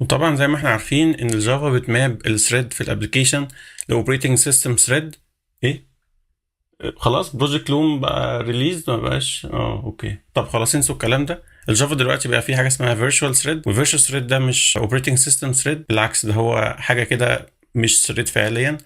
وطبعا زي ما احنا عارفين ان الجافا بتماب الثريد في الابليكيشن لاوبريتنج سيستم ثريد. ايه، خلاص بروجكت لوم بقى ريليز ما بقاش. اوكي، طب خلاص انسوا الكلام ده. الجافا دلوقتي بقى فيه حاجه اسمها فيرتشوال ثريد، والفيرتشوال ثريد ده مش اوبريتنج سيستم ثريد، بالعكس ده هو حاجه كده مش ثريد فعليا.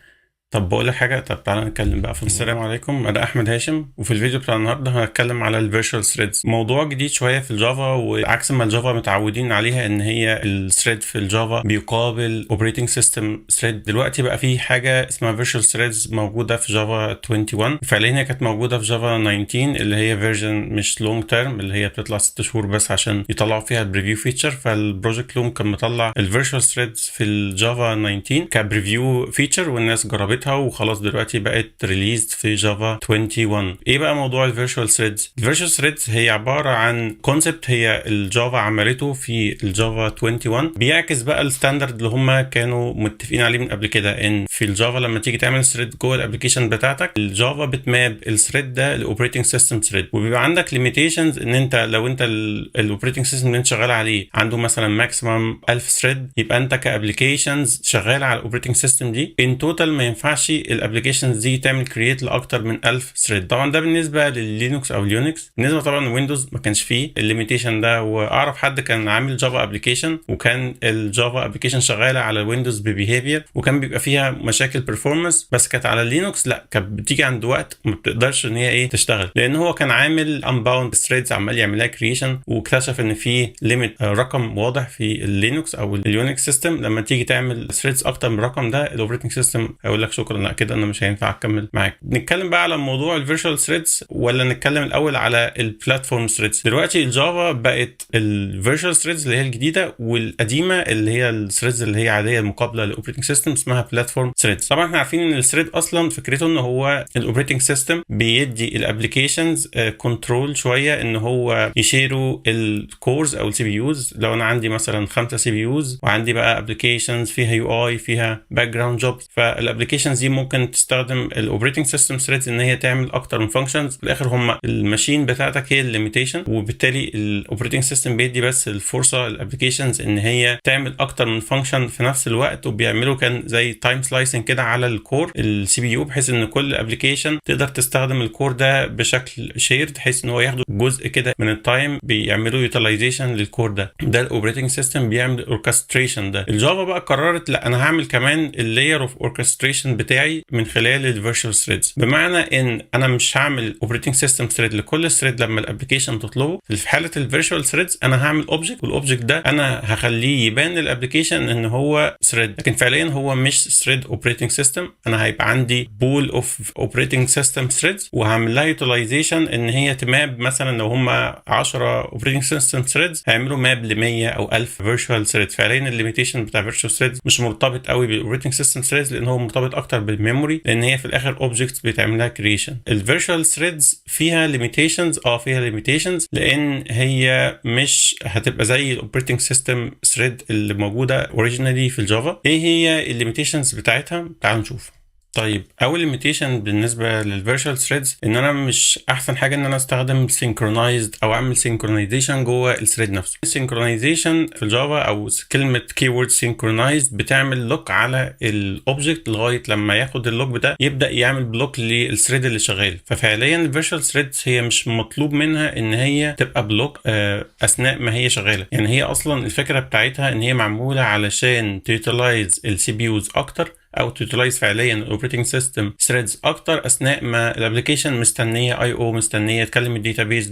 طب بقول لك حاجه، طب تعالى نتكلم بقى في السلام عليكم، انا احمد هاشم، وفي الفيديو بتاع النهارده هنتكلم على الفيرتشوال ثريدز، موضوع جديد شويه في الجافا، وعكس ما الجافا متعودين عليها ان هي الثريد في الجافا بيقابل اوبريتنج سيستم ثريد. دلوقتي بقى في حاجه اسمها فيرتشوال ثريدز موجوده في جافا 21. فعليا هي كانت موجوده في جافا 19 اللي هي فيرجن مش لونج تيرم، اللي هي بتطلع 6 شهور بس عشان يطلعوا فيها البريفيو فيتشر. فالبروجكت لوم كان مطلع الفيرتشوال ثريدز في الجافا 19 كبريفيو فيتشر، والناس جربتها وخلاص دلوقتي بقت ريليزد في جافا 21. ايه بقى موضوع الفيرتشوال ثريدز؟ الفيرتشوال ثريدز هي عباره عن كونسبت هي الجافا عملته في الجافا 21، بيعكس بقى الستاندرد اللي هم كانوا متفقين عليه من قبل كده، ان في الجافا لما تيجي تعمل ثريد جوه الابلكيشن بتاعتك، الجافا بتماب الثريد ده لاوبريتنج سيستم ثريد، وبيبقى عندك ليميتيشنز ان انت لو انت الاوبريتنج سيستم اللي انت شغال عليه عنده مثلا ماكسيمم 1000 ثريد، يبقى انت كابلكيشنز شغال على الاوبريتنج سيستم دي ان توتال ما ينفعش الابلكيشنز دي تعمل كرييت لاكتر من 1000 ثريد. طبعا ده بالنسبه لللينكس او اليونكس، بالنسبه طبعا لويندوز ما كانش فيه الليميتيشن ده. واعرف حد كان عامل جافا ابلكيشن، وكان الجافا ابلكيشن شغاله على ويندوز ببيهيفير، وكان بيبقى فيها مشاكل بيرفورمانس، بس كانت على اللينكس لا، كانت بتيجي عند وقت ما بتقدرش ان هي تشتغل، لان هو كان عامل انباوند ثريدز عمال يعملها كرييشن، واكتشف ان في ليميت رقم واضح في اللينكس او اليونكس سيستم، لما تيجي تعمل ثريدز اكتر من الرقم ده الاوبريتنج سيستم هيقول لك شكرا، لا كده انا مش هينفع اكمل معاك. نتكلم بقى على موضوع الفيرتشوال ثريدز ولا نتكلم الاول على البلاتفورم ثريدز؟ دلوقتي الجافا بقت الفيرتشوال ثريدز اللي هي الجديده، والقديمه اللي هي الثريدز اللي هي عاديه المقابله للاوبريتنج سيستم اسمها بلاتفورم ثريدز. طبعا احنا عارفين ان الثريد اصلا فكرته ان هو الاوبريتنج سيستم بيدي الابلكيشنز كنترول شويه، ان هو يشيروا الكورز او السي بي يوز. لو انا عندي مثلا 5 سي بي يوز وعندي بقى ابلكيشنز فيها يو اي فيها باك جراوند جوبز، فالابلكيشنز دي ممكن تستخدم الاوبريتنج سيستم ثريدز ان هي تعمل اكتر من فانكشنز. في الاخر هم الماشين بتاعتك هي الليميتيشن، وبالتالي الاوبريتنج سيستم بيدي بس الفرصه للابلكيشنز ان هي تعمل اكتر من فانكشن في نفس الوقت، وبيعملوا كان زي تايم سلايسنج كده على الكور السي بي يو، بحيث ان كل ابلكيشن تقدر تستخدم الكور ده بشكل شيرد، بحيث ان هو ياخدوا جزء كده من التايم بيعملوا يوتيلايزيشن للكور ده. ده الاوبريتنج سيستم بيعمل اوركستريشن. ده الجافا بقى قررت لا، انا هعمل كمان اللاير اوف اوركستريشن بتاعي من خلال الفيرتشوال ثريدز، بمعنى ان انا مش هعمل اوبريتنج سيستم ثريد لكل ثريد لما الابلكيشن تطلبه. في حاله الفيرتشوال ثريدز انا هعمل اوبجكت، والاوبجكت ده انا هخليه يبان للابلكيشن ان هو ثريد، لكن فعليا هو مش ثريد اوبريتنج سيستم. انا هيبقى عندي بول اوف اوبريتنج سيستم ثريدز، وهعمل لها يوتيلايزيشن ان هي تماب، مثلا لو هم 10 اوبريتنج سيستم ثريدز هيعملوا ماب ل 100 او 1000 فيرتشوال ثريد. فعليا الليميتيشن بتاع فيرتشوال ثريدز مش مرتبط قوي بالاوبريتنج سيستم ثريدز، لان هو مرتبط اكتر بالميموري، لان هي في الاخر اوبجكتس بيتعمل لها كريشن. الفيرتشوال ثريدز فيها ليميتيشنز، فيها ليميتيشنز، لان هي مش هتبقى زي الاوبريتنج سيستم ثريد اللي موجوده اوريجينالي في الجافا. ايه هي الليميتيشنز بتاعتها؟ تعالوا نشوف. طيب اول ليميتيشن بالنسبه للفيرتشوال ثريدز ان انا مش احسن حاجه ان انا استخدم سينكرونايزد او اعمل سينكرونايزيشن جوه الثريد نفسه. السينكرونايزيشن في الجافا او كلمه كيورد سينكرونايزد بتعمل لوك على الاوبجكت لغايه لما ياخد اللوك ده يبدا يعمل بلوك للثريد اللي شغال. ففعليا الفيرتشوال ثريدز هي مش مطلوب منها ان هي تبقى بلوك اثناء ما هي شغاله، يعني هي اصلا الفكره بتاعتها ان هي معموله علشان تيوتيلايز السي بي يوز اكتر، او تيوتيلايز فعليا الاوبريتنج سيستم ثريدز اكتر اثناء ما الابلكيشن مستنيه اي او، مستنيه تكلم الداتابيز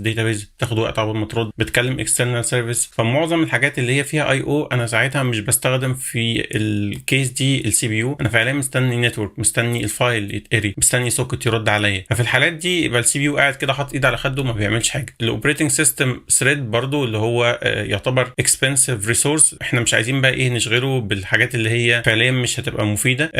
بتاخد وقت عقبال ما ترد، بتكلم اكسترنال سيرفيس. فمعظم الحاجات اللي هي فيها اي او انا ساعتها مش بستخدم في الكيس دي السي بي يو، انا فعليا مستني نتورك، مستني الفايل يتقري، مستني سوكت يرد عليا. ففي الحالات دي يبقى السي بي يو قاعد كده حاطط ايد على خده وما بيعملش حاجه. الاوبريتنج سيستم ثريد برضو اللي هو يعتبر اكسبنسيف ريسورس، احنا مش عايزين بقى نشغله بالحاجات اللي هي فعليا مش هتبقى مفيده،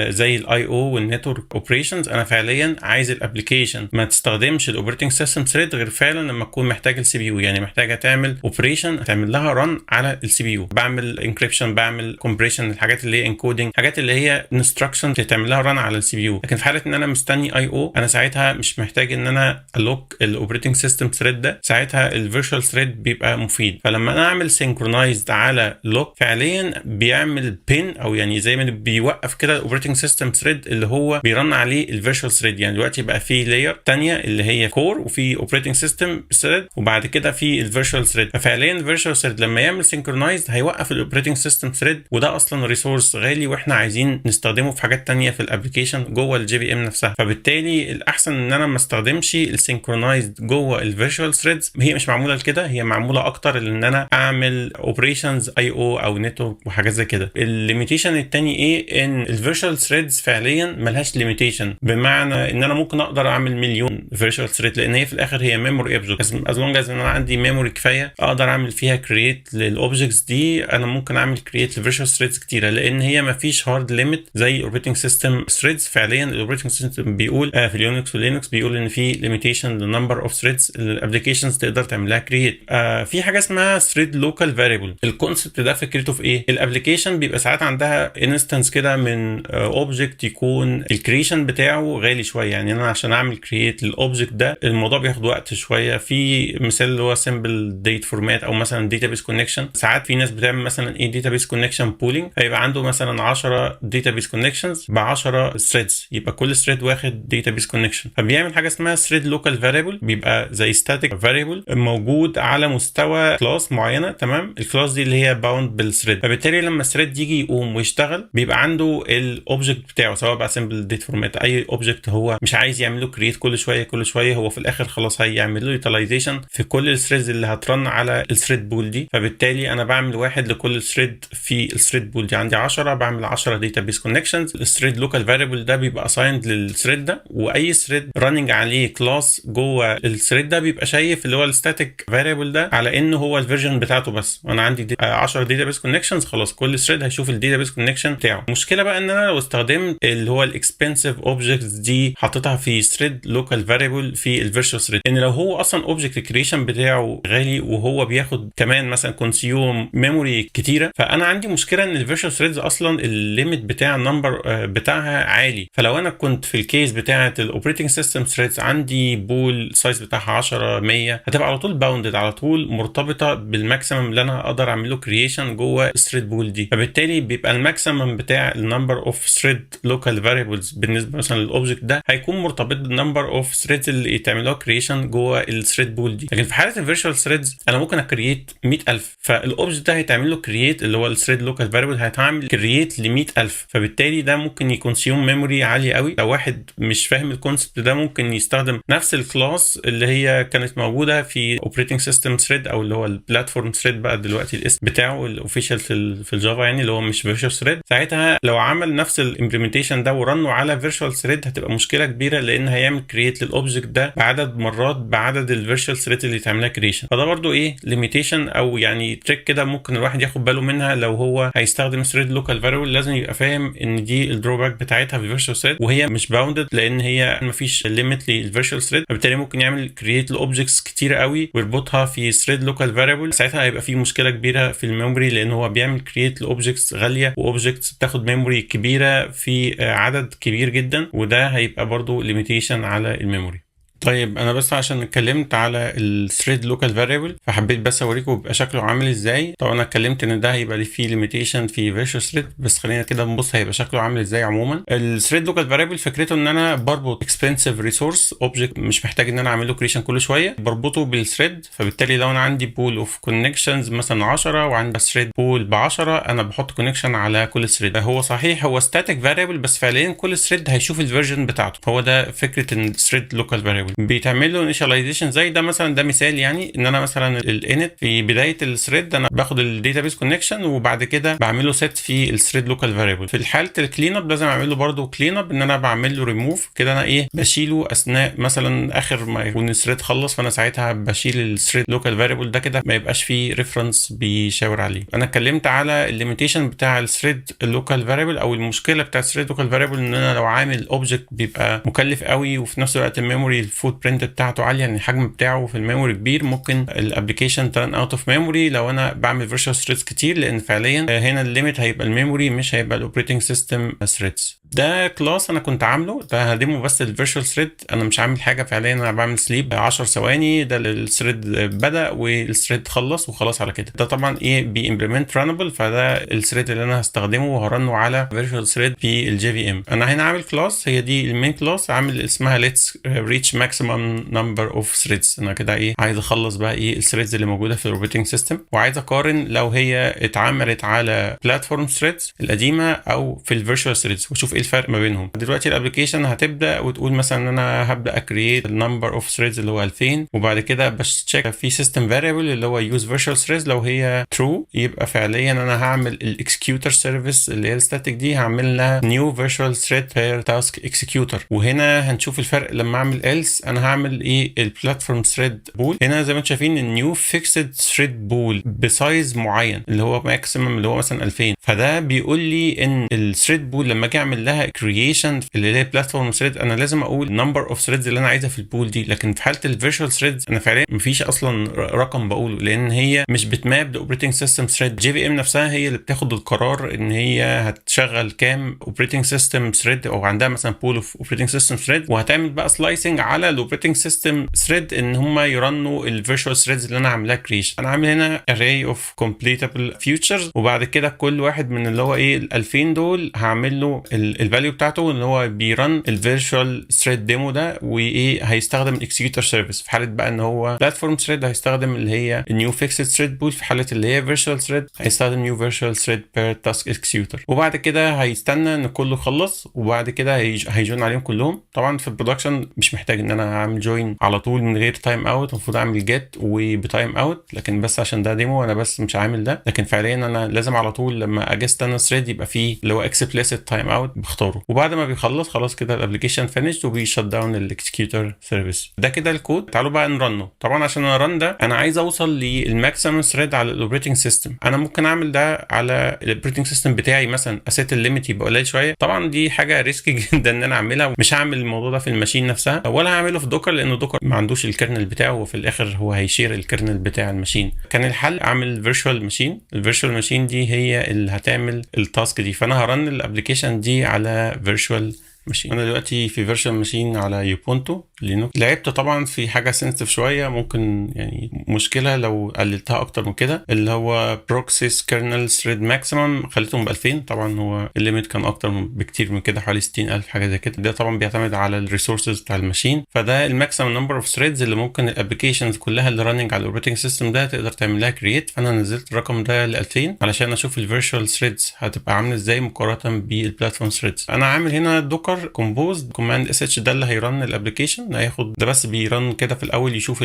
زي الاي او والنتورك اوبريشنز، انا فعليا عايز الابلكيشن ما تستخدمش الاوبريتنج سيستم ثريد غير فعلا لما تكون محتاج السي بي يو، يعني محتاجه تعمل اوبريشن تعمل لها رن على السي بي يو، بعمل انكريبشن، بعمل كومبريشن، الحاجات اللي هي انكودنج، حاجات اللي هي انستراكشن تعمل لها رن على السي بي يو. لكن في حاله ان انا مستني اي او، انا ساعتها مش محتاج ان انا الوك الاوبريتنج سيستم ثريد ده، ساعتها الفيرتشوال ثريد بيبقى مفيد. فلما انا اعمل سينكرونايزد على لوك فعليا بيعمل بين، او يعني زي ما بيوقف كده الاوبريتنج سيستم ثريد اللي هو بيرن عليه الفيرتشوال ثريد. يعني دلوقتي بقى في لاير ثانيه اللي هي كور، وفي اوبريتنج سيستم ثريد، وبعد كده في الفيرتشوال ثريد. ففعليا الفيرتشوال ثريد لما يعمل سينكرونايزد هيوقف الاوبريتنج سيستم ثريد، وده اصلا ريسورس غالي واحنا عايزين نستخدمه في حاجات ثانيه في الابلكيشن جوه الجي بي ام نفسها. فبالتالي الاحسن ان انا ما استخدمش السينكرونايزد جوه الفيرتشوال ثريدز، هي مش معموله لكده، هي معموله اكتر ان انا اعمل اوبريشنز اي او نتورك وحاجات زي كده. الليميتيشن الثاني ايه؟ ان الفيرتشوال ثريدز فعليا ملهاش ليميتيشن، بمعنى ان انا ممكن اقدر اعمل مليون فيرتشوال ثريد، لان هي في الاخر هي ميموري اوبجكت. از لونج از ان انا عندي ميموري كفايه اقدر اعمل فيها كرييت للاوبجكتس دي، انا ممكن اعمل كرييت لفيرتشوال ثريدز كتيره، لان هي ما فيش هارد ليميت زي الاوبريتنج سيستم ثريدز. فعليا الاوبريتنج سيستم بيقول في اليونكس واللينكس بيقول ان في ليميتيشن للنمبر اوف ثريدز الابلكيشنز تقدر تعمل لها كرييت. في حاجه اسمها ثريد لوكال فاريبل. الكونسبت ده فكرته في ايه؟ الابلكيشن بيبقى ساعات عندها انستنس كده من اوبجكت يكون الكريشن بتاعه غالي شويه، يعني انا عشان اعمل كرييت للاوبجكت ده الموضوع بياخد وقت شويه. في مثال اللي هو سمبل ديت فورمات او مثلا داتابيس كونكشن. ساعات في ناس بتعمل مثلا ايه داتابيس كونكشن بولينج، هيبقى عنده مثلا 10 داتابيس كونكشنز ب 10 ثريدز، يبقى كل ثريد واخد داتابيس كونكشن، فبيعمل حاجه اسمها ثريد لوكال فاريبل، بيبقى زي ستاتيك فاريبل موجود على مستوى كلاس معينه. تمام، الكلاس دي اللي هي باوند بالثريد، فبالتالي لما الثريد يجي يقوم ويشتغل بيبقى عنده الاوبجكت بتاعه، سواء بقى سمبل ديت فورمات اي اوبجكت هو مش عايز يعمل له كرييت كل شويه، هو في الاخر خلاص هيعمل له يوتيلايزيشن في كل الثريدز اللي هترن على الثريد بول دي. فبالتالي انا بعمل واحد لكل ثريد في الثريد بول دي، عندي 10 بعمل 10 داتابيس كونكشنز. الثريد لوكال فاريبل ده بيبقى اسايند للثريد ده، واي ثريد راننج عليه كلاس جوه الثريد ده بيبقى شايف اللي هو الستاتيك فاريبل ده على انه هو الفيرجن بتاعته بس. وانا عندي 10 داتابيس كونكشنز، خلاص كل ثريد هيشوف الداتابيس كونكشن بتاعه. المشكله بقى ان انا لو استخدمت اللي هو الاكسبنسيف اوبجكتس دي حطيتها في ثريد لوكال فاريبل في الفيرتشوال ثريد، ان لو هو اصلا اوبجكت كريشن بتاعه غالي وهو بياخد كمان مثلا كونسيوم ميموري كتيره، فانا عندي مشكله ان الفيرتشوال ثريدز اصلا الليميت بتاع النمبر بتاعها عالي. فلو انا كنت في الكيس بتاعه الاوبريتنج سيستم ثريدز عندي بول سايز بتاعها 10 100، هتبقى على طول باوندد، على طول مرتبطه بالماكسيمم اللي انا اقدر اعمل له كرييشن جوه الثريد بول دي. فبالتالي بيبقى الماكسيمم بتاع النمبر اوف ثريد لوكال فاريبلز بالنسبه مثلا للاوبجكت ده هيكون مرتبط بالنمبر اوف ثريدز اللي يتعمل لها كرييشن جوه الثريد بول دي. لكن في حاله الفيرتشوال ثريدز انا ممكن اكرييت 100000، فالاوبجكت ده هيتعمل له كرييت اللي هو الثريد لوكال فاريبل هيتعمل كرييت ل 100000، فبالتالي ده ممكن يكونسيوم ميموري عالي قوي. لو واحد مش فاهم الكونسبت ده ممكن يستخدم نفس الكلاس اللي هي كانت موجوده في اوبريتنج سيستم ثريد او اللي هو البلاتفورم ثريد بقى دلوقتي الاسم بتاعه الاوفيشال في الجافا، يعني اللي هو مش فيرتشوال ثريد. ساعتها لو عمل نفس الامبلمنتيشن ده ورنه على فيرتشوال ثريد هتبقى مشكله كبيره، لان هيعمل كرييت للاوبجكت ده بعدد مرات بعدد الفيرتشوال ثريد اللي تعملها كريشن. فده برضو ايه ليميتيشن او يعني تريك كده ممكن الواحد ياخد باله منها لو هو هيستخدم ثريد لوكال فاريبل. لازم يبقى فاهم ان دي الدروباك بتاعتها في الفيرتشوال ثريد، وهي مش باوندد لان هي مفيش ليميت للفيرتشوال ثريد، فبالتالي ممكن يعمل كرييت لاوبجكتس كتير قوي ويربطها في ثريد لوكال فاريبل. ساعتها هيبقى في مشكله كبيره في الميموري، لان هو بيعمل كرييت لاوبجكتس غاليه واوبجكتس بتاخد ميموري كبيره في عدد كبير جدا، وده هيبقى برضو ليميتيشن على الميموري. طيب انا بس عشان اتكلمت على الثريد لوكال فاريبل فحبيت بس اوريكم بيبقى شكله عامل ازاي. طبعا انا اتكلمت ان ده هيبقى فيه ليميتيشن في فيرتشوال ثريد، بس خلينا كده نبص هيبقى شكله عامل ازاي. عموما الثريد لوكال فاريبل فكرته ان انا بربط اكسبنسيف ريسورس اوبجكت مش محتاج ان انا اعمل له كريشن كل شويه، بربطه بالثريد. فبالتالي لو انا عندي بول اوف كونكشنز مثلا 10 وعندي ثريد بول ب 10، انا بحط كونكشن على كل ثريد. هو صحيح هو ستاتيك فاريبل، بس فعليا كل ثريد هيشوف الفيرجن بتاعته. هو ده فكره ان الثريد لوكال فاريبل. variable بيتعمل له initialization. زي ده مثلا، ده مثال يعني ان انا مثلا الانت في بدايه الثريد انا باخد الداتابيس كونكشن وبعد كده بعمل له set في الثريد لوكال فاريبل. في حاله الكلين اب لازم اعمل له برده كلين اب، ان انا بعمل له ريموف كده، انا ايه بشيله اثناء مثلا اخر ما يكون الثريد خلص، فانا ساعتها بشيل الثريد لوكال فاريبل ده كده ما يبقاش فيه ريفرنس بيشاور عليه. انا اتكلمت على الليميتيشن بتاع الثريد اللوكال فاريبل او المشكله بتاع الثريد لوكال فاريبل، ان انا لو عامل اوبجكت بيبقى مكلف قوي وفي نفس الوقت الميموري الفوت برنت بتاعته عاليه، يعني الحجم بتاعه في الميموري كبير، ممكن الابلكيشن ترن اوت اوف ميموري لو انا بعمل فيرتشوال ثريدز كتير، لان فعليا هنا الليميت هيبقى الميموري مش هيبقى الاوبريتنج سيستم ثريدز. ده كلاس انا كنت عامله، ده هديمه بس الفيرتشوال ثريد، انا مش عامل حاجه فعليا، انا بعمل سليب 10 ثواني، ده الثريد بدا والثريد خلص وخلاص على كده. ده طبعا ايه بيمبلمنت رانبل، فده الثريد اللي انا هستخدمه وهرنه على فيرتشوال ثريد في الجي في ام. انا هنا عامل كلاس، هي دي المين كلاس، عامل اسمها ليتس ريتش ماكسيمم نمبر اوف ثريدز. انا كده ايه عايز اخلص بقى ايه الثريدز اللي موجوده في الاوبريتنج سيستم، وعايز اقارن لو هي اتعملت على بلاتفورم ثريدز القديمه او في الفيرتشوال ثريدز واشوف ايه الفرق ما بينهم. دلوقتي الابلكيشن هتبدا وتقول مثلا ان انا هبدا اكرييت النمبر اوف ثريدز اللي هو 2000، وبعد كده بشيك في سيستم فاريبل اللي هو يوز فيرتشوال ثريدز، لو هي ترو يبقى فعليا انا هعمل الاكسكيوتر سيرفيس اللي هي الستاتيك دي، هعمل لها نيو فيرتشوال ثريد بير تاسك اكسكيوتر. وهنا هنشوف الفرق لما اعمل else، انا هعمل ايه البلاتفورم ثريد بول. هنا زي ما انتم شايفين النيو فيكسد ثريد بول بسايز معين اللي هو ماكسيمم اللي هو مثلا 2000، فده بيقول لي ان الثريد بول لما اجي اعمل لها كرييشن اللي هي بلاتفورم ثريد انا لازم اقول نمبر اوف ثريدز اللي انا عايزها في البول دي. لكن في حاله الفيرتشوال ثريدز انا فعليا مفيش اصلا رقم بقوله، لان هي مش بتماب لاوبريتنج سيستم ثريد. جي في ام نفسها هي اللي بتاخد القرار ان هي هتشغل كام اوبريتنج سيستم ثريد، او عندها مثلا بول اوف اوبريتنج سيستم ثريد، وهتعمل بقى سلايسنج على الاوبريتنج سيستم ثريد ان هم يرنوا الفيرتشوال ثريدز اللي انا عاملها كريشن. انا عامل هنا array of completable futures، وبعد كده كل واحد من اللي هو ايه ال 2000 دول هعمل له الفاليو بتاعته اللي هو بيرن الفيرتشوال ثريد ديمو ده، وايه هيستخدم الاكسكيوتر سيرفيس. في حاله بقى ان هو بلاتفورم ثريد هيستخدم اللي هي النيو فيكسد ثريد بول، في حاله اللي هي فيرتشوال ثريد هيستخدم نيو فيرتشوال ثريد بير تاسك اكسكيوتر. وبعد كده هيستنى ان كله يخلص وبعد كده هيجون عليهم كلهم. طبعا في البرودكشن مش محتاج ان انا اعمل جوين على طول من غير تايم اوت، المفروض اعمل جيت وبتايم اوت، لكن بس عشان ده ديمو انا بس مش عامل ده. لكن فعليا انا لازم على طول لما اجي استنى ثريد يبقى فيه اللي هو اكسبليسيت تايم اوت بختاره، وبعد ما بيخلص خلاص كده الابلكيشن فينيشد وبيشت داون الاكسكيوتر سيرفيس. ده كده الكود. تعالوا بقى نرنه. طبعا عشان رن ده انا عايز اوصل للماكسيمم ثريد على الاوبريتنج سيستم. انا ممكن اعمل ده على الاوبريتنج سيستم بتاعي، مثلا اسيت الليميت يبقى قليل شويه. طبعا دي حاجه ريسكي جدا ان انا اعملها، مش هعمل الموضوع ده في الماشين نفسها ولا هعمله في دوكر، لانه دوكر ما عندوش الكيرنل بتاعه وفي الاخر هو هيشير الكيرنل بتاع الماشين. كان الحل اعمل فيرتشوال ماشين. الفيرتشوال ماشين دي هي اللي هتعمل التاسك دي، فانا هرن الابلكيشن دي على فيرتشوال ماشين. انا دلوقتي في فيرتشوال ماشين على يوبونتو لينوكس. لعبت طبعا في حاجه سنسيتيف شويه، ممكن يعني مشكله لو قللتها اكتر من كده، اللي هو بروكسيس كيرنل ثريد ماكسيمم خليتهم ب 2000. طبعا هو الليميت كان اكتر بكتير من كده، حوالي 60000 حاجه زي كده. ده طبعا بيعتمد على الريسورسز بتاع الماشين، فده الماكسيمم نمبر اوف ثريدز اللي ممكن الابلكيشنز كلها اللي راننج على الاوبريتنج سيستم ده تقدر تعمل لها كرييت. فانا نزلت الرقم ده ل 2000 علشان اشوف الفيرتشوال ثريدز هتبقى عامله ازاي مقارنه بالبلاتفورم ثريدز. انا عامل هنا دوكر كومبوز كوماند اس اتش، ده اللي هيرن الابلكيشن، هياخد ده بس بيرن كده في الاول يشوف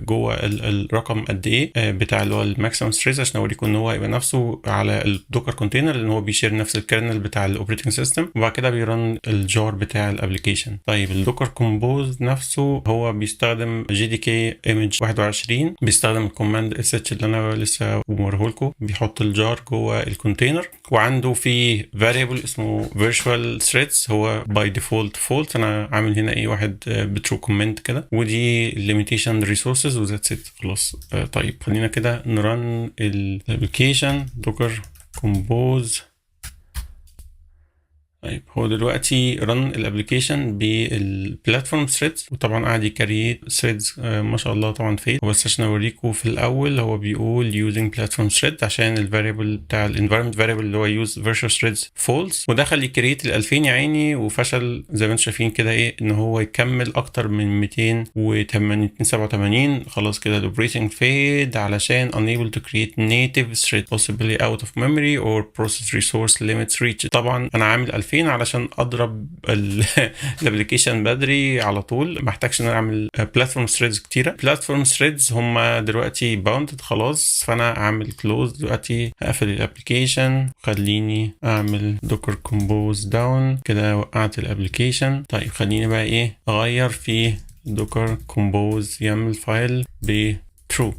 جوه الرقم قد ايه بتاع اللي هو الماكسيمم ثريدز، عشان اوريكم ان هو يبقى نفسه على الدوكر كونتينر لان هو بيشير نفس الكيرنل بتاع الاوبريتنج سيستم، وبعد كده بيرن الجار بتاع الابلكيشن. طيب الدوكر كومبوز نفسه هو بيستخدم جي دي كي ايمج 21، بيستخدم الكوماند اس اتش اللي انا لسه بمره لكم، بيحط الجار جوه الكونتينر وعنده في فاريبل اسمه virtual threads هو باي ديفولت فولت. انا عامل هنا ايه واحد بترو كومنت كده، ودي limitation resources وذاتس ات خلاص. طيب خلينا كده نرن الابلكيشن دوكر كومبوز. طيب هو دلوقتي رن الابلكيشن بالبلاتفورم ثريدز، وطبعا قاعد يكريت ثريدز ما شاء الله طبعا فين. بس عشان اوريكم في الاول هو بيقول using platform thread عشان الفاريبل بتاع الانفايرمنت فاريبل اللي هو use virtual threads false، ودخل يكريت ال 2000 يا عيني وفشل زي ما انتم شايفين كده ايه ان هو يكمل اكتر من 287. خلاص كده الاوبريتنج فيد علشان unable to create native thread possibly out of memory or process resource limits reached. طبعا انا عامل 2000 2000 علشان اضرب الابلكيشن بدري على طول، ما احتاجش ان انا اعمل بلاتفورم ثريدز كتيره. بلاتفورم ثريدز هم دلوقتي باوندد خلاص، فانا اعمل كلوز دلوقتي، اقفل الابلكيشن، خليني اعمل دوكر كومبوز داون كده، وقعت الابلكيشن. طيب خليني بقى ايه اغير في دوكر كومبوز يعمل فايل ب true.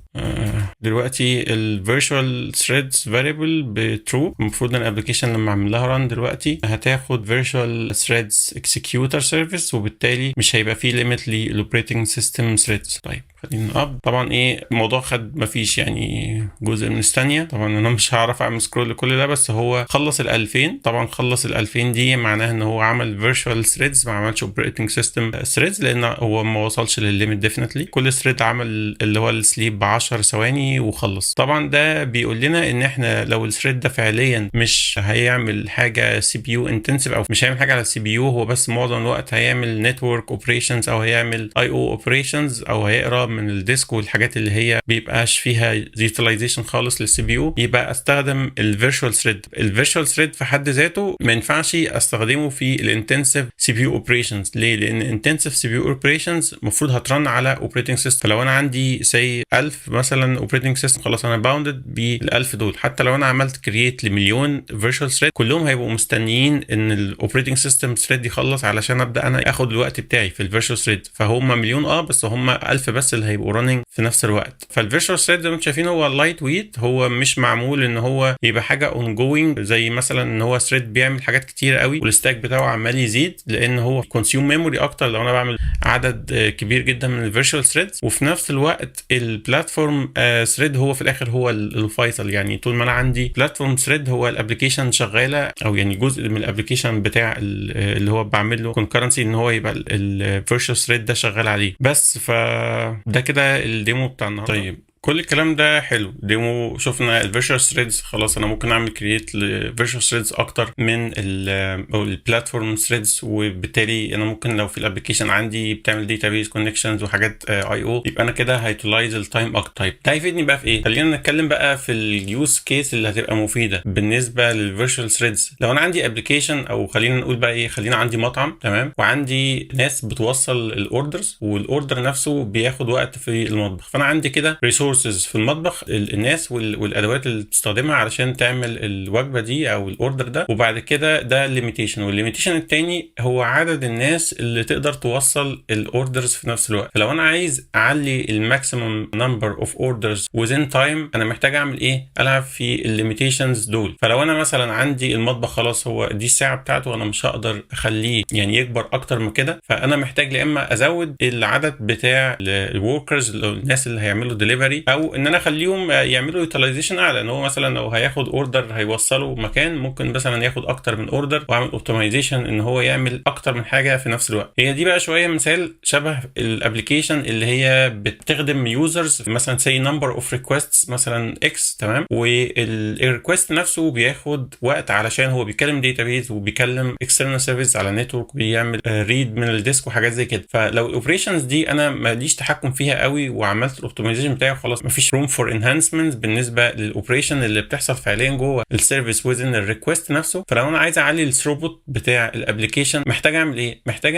دلوقتي ال virtual threads variable ب true. المفروض ان الابلكيشن لما اعمل لها run دلوقتي هتاخد virtual threads executor service، وبالتالي مش هيبقى فيه limit لل operating system threads. طيب خلينا اب. طبعا ايه الموضوع خد مفيش يعني جزء من الثانيه، طبعا انا مش هعرف اعمل سكرول لكل ده، بس هو خلص ال 2000. طبعا خلص ال 2000 دي معناها ان هو عمل virtual threads، ما عملش operating system threads، لان هو ما وصلش للليميت definitely. كل ثريد عمل اللي هو السليب ب 10 ثواني وخلص. طبعا ده بيقول لنا ان احنا لو الثريد ده فعليا مش هيعمل حاجه سي بي يو انتنسيف، او مش هيعمل حاجه على السي بي يو، هو بس معظم الوقت هيعمل نتورك اوبريشنز او هيعمل اي او اوبريشنز او هيقرا من الديسك والحاجات اللي هي بيبقاش فيها يوتيلايزيشن خالص للسي بي يو، يبقى استخدم الفيرتشوال ثريد. الفيرتشوال ثريد في حد ذاته ما ينفعش استخدمه في الانتنسيف سي بي يو اوبريشنز. ليه؟ لان انتنسيف سي بي يو اوبريشنز المفروض هترن على اوبريتنج سيستم. فلو انا عندي سي 1000 مثلا اوبريتنج سيستم، خلاص انا باوندد بال1000 دول. حتى لو انا عملت كرييت لمليون فيرتشوال ثريد، كلهم هيبقوا مستنيين ان الاوبريتنج سيستم ثريد يخلص علشان ابدا انا اخد الوقت بتاعي في الفيرتشوال ثريد. فهم مليون بس هم 1000 بس اللي هيبقوا راننج في نفس الوقت. فالفيرتشوال ثريد زي ما انتم شايفين هو لايت ويت، هو مش معمول ان هو يبقى حاجه اون جوينج، زي مثلا ان هو ثريد بيعمل حاجات كتير قوي والستاك بتاعه عمال يزيد، لان هو كونسيوم ميموري اكتر لو انا بعمل عدد كبير جدا من الفيرتشوال ثريدز. وفي نفس الوقت البلاتفورم ثريد هو في الاخر هو الفيصل. يعني طول ما انا عندي بلاتفورم ثريد هو الابلكيشن شغاله، او يعني جزء من الابلكيشن بتاع اللي هو بعمل له كونكرنسي ان هو يبقى الفيرتشوال ثريد ده شغال عليه بس. فده كده الديمو بتاع النهارده. طيب كل الكلام ده حلو، ديمو شفنا الفيرتشوال ثريدز، خلاص انا ممكن اعمل كرييت لفيرتشوال ثريدز اكتر من البلاتفورم ثريدز، وبالتالي انا ممكن لو في الابلكيشن عندي بتعمل داتابيز كونكشنز وحاجات اي او، يبقى انا كده هيوتلايز التايم اكتر. طيب ده هيفيدني بقى في ايه؟ خلينا نتكلم بقى في اليوز كيس اللي هتبقى مفيده بالنسبه للفيرتشوال ثريدز. لو انا عندي ابلكيشن، او خلينا نقول بقى ايه، خلينا عندي مطعم تمام، وعندي ناس بتوصل الاوردرز، والاوردر نفسه بياخد وقت في المطبخ. فانا عندي كده في المطبخ، الناس والادوات اللي بتستخدمها علشان تعمل الوجبه دي او الاوردر ده. وبعد كده ده الليميتيشن، والليميتيشن التاني هو عدد الناس اللي تقدر توصل الاوردرز في نفس الوقت. فلو انا عايز اعلي الماكسيمم نمبر اوف اوردرز within تايم، انا محتاج اعمل ايه؟ العب في الليميتيشنز دول. فلو انا مثلا عندي المطبخ خلاص هو دي الساعه بتاعته، انا مش هقدر اخليه يعني يكبر اكتر من كده، فانا محتاج يا اما ازود العدد بتاع الوركرز، الناس اللي هيعملوا ديليفري، او ان انا اخليهم يعملوا يوتيلايزيشن اعلى. ان هو مثلا لو هياخد اوردر هيوصله مكان، ممكن مثلا ياخد اكتر من اوردر، واعمل اوبتمايزيشن ان هو يعمل اكتر من حاجه في نفس الوقت. هي دي بقى شويه مثال شبه الابلكيشن اللي هي بتخدم يوزرز، مثلا سي نمبر اوف ريكويستس مثلا اكس تمام، والريكويست نفسه بياخد وقت علشان هو بيكلم داتابيز وبيكلم اكسترنال سيرفيس على نتورك، بيعمل ريد من الديسك وحاجات زي كده. فلو الاوبريشنز دي انا ماليش تحكم فيها قوي وعملت الاوبتمايزيشن بتاعي خلاص، مفيش روم فور انهانسمنتس بالنسبه للاوبريشن اللي بتحصل فعليا جوه السيرفيس وذين الريكوست نفسه. فلو انا عايز اعلي الثروبوت بتاع الابلكيشن، محتاج اعمل ايه؟ محتاج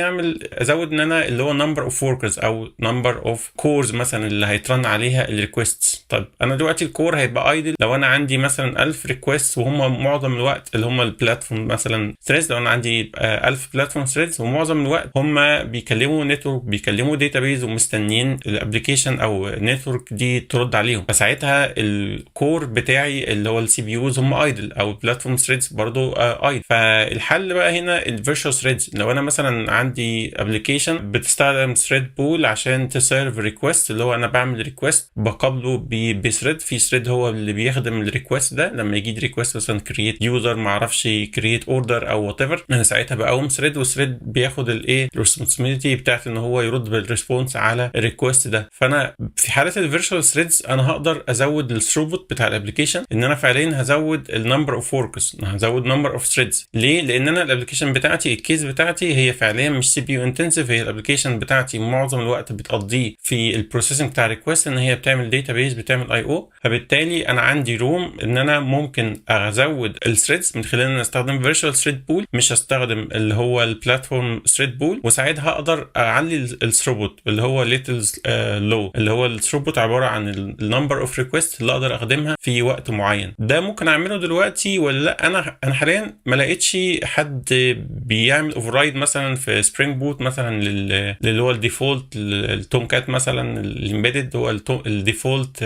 ازود ان انا اللي هو نمبر اوف وركرز او نمبر اوف كورز مثلا اللي هيترن عليها الريكوست. طب انا دلوقتي الكور هيبقى ايدل لو انا عندي مثلا 1000 ريكوست، وهم معظم الوقت اللي هم البلاتفورم مثلا ثريدز، لو انا عندي 1000 بلاتفورم ثريدز، ومعظم الوقت هم بيكلموا نتورك، بيكلموا داتابيز، ومستنيين الابلكيشن او نتورك دي ترد عليهم. فساعتها الكور بتاعي اللي هو السي بي يوز هم ايدل، او البلاتفورم ثريدز برضو ايدل. فالحل بقى هنا الفيرتشوال ثريدز. لو انا مثلا عندي ابلكيشن بتستخدم ثريد بول عشان تسيرف ريكوست، اللي هو انا بعمل ريكوست بقابله بثريد، في ثريد هو اللي بيخدم الريكوست ده. لما يجي ريكوست مثلا كرييت يوزر ما اعرفش كرييت اوردر او وات ايفر، انا ساعتها بقوم ثريد، والثريد بياخد الريسبونسبيلتي بتاعت ان هو يرد بالريسبونس على الريكوست ده. فانا في حاله الفيرتشوال ثريدز انا هقدر ازود الثروبوت بتاع الابلكيشن، ان انا فعليا هزود النمبر اوف وركرز، هزود نمبر اوف ثريدز. ليه؟ لان انا الابلكيشن بتاعتي الكيس بتاعتي هي فعليا مش سي بي يو انتنسيف، هي الابلكيشن بتاعتي معظم الوقت بتقضيه في البروسيسنج بتاع ريكوست، ان هي بتعمل داتابيز، بتعمل اي او. فبالتالي انا عندي روم ان انا ممكن ازود الثريدز من خلال ان انا استخدم فيرتشوال ثريد بول، مش هستخدم اللي هو البلاتفورم ثريد بول. وساعتها هقدر اعلي الثروبوت اللي هو ليتل لو، اللي هو الثروبوت عباره عن النمبر اوف ريكوست اللي اقدر اخدمها في وقت معين. ده ممكن اعمله دلوقتي ولا لا؟ انا حاليا ما لقيتش حد بيعمل اوفررايد مثلا في سبرينج بوت مثلا اللي هو الديفولت التوم كات مثلا الامبيدد، هو الديفولت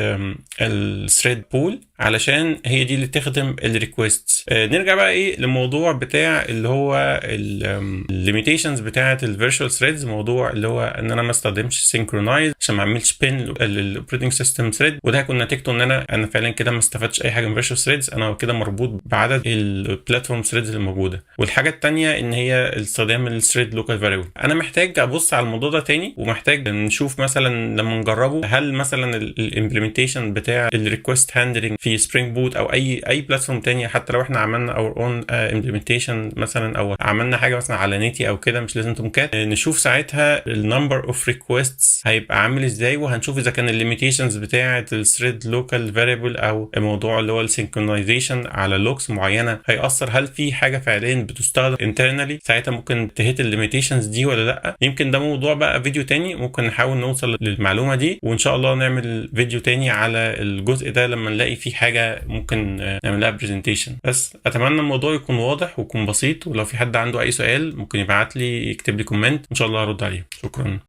الثريد بول، علشان هي دي اللي تخدم الريكوست. نرجع بقى ايه للموضوع بتاع اللي هو الليميتيشنز بتاعه الفيرتشوال ثريدز، موضوع اللي هو ان انا ما استخدمش سينكرونايز عشان ما اعملش بين للاوبريتنج سيستم ثريد. وده هيكون نتيجته ان انا فعلا كده ما استفدتش اي حاجه من فيرتشوال ثريدز، انا كده مربوط بعدد البلاتفورم ثريدز الموجوده. والحاجه الثانيه ان هي استخدام الثريد لوكال فاريبل. انا محتاج ابص على الموضوع ده تاني، ومحتاج نشوف مثلا لما نجربه هل مثلا الامبلمنتيشن بتاع الريكوست هاندلنج في سبرينج بوت او اي بلاتفورم تانية، حتى لو احنا عملنا اور اون امبلمنتيشن مثلا او عملنا حاجه مثلا على نيتي او كده مش لازم تومكات، نشوف ساعتها النمبر اوف ريكويستس هيبقى عامل ازاي، وهنشوف اذا كان الليميتيشنز بتاعه الثريد لوكال فاريبل او الموضوع اللي هو السينكرونايزيشن على لوكس معينه هيأثر، هل في حاجه فعليا بتستخدم انترنالي ساعتها ممكن تهيت الليميتيشنز دي ولا لا. يمكن ده موضوع بقى فيديو تاني، ممكن نحاول نوصل للمعلومه دي، وان شاء الله نعمل فيديو تاني على الجزء ده لما نلاقي فيه حاجه ممكن نعمل لها برزنتيشن. بس اتمنى الموضوع يكون واضح ويكون بسيط، ولو في حد عنده اي سؤال ممكن يبعت لي، يكتب لي كومنت، ان شاء الله هرد عليه. شكرا.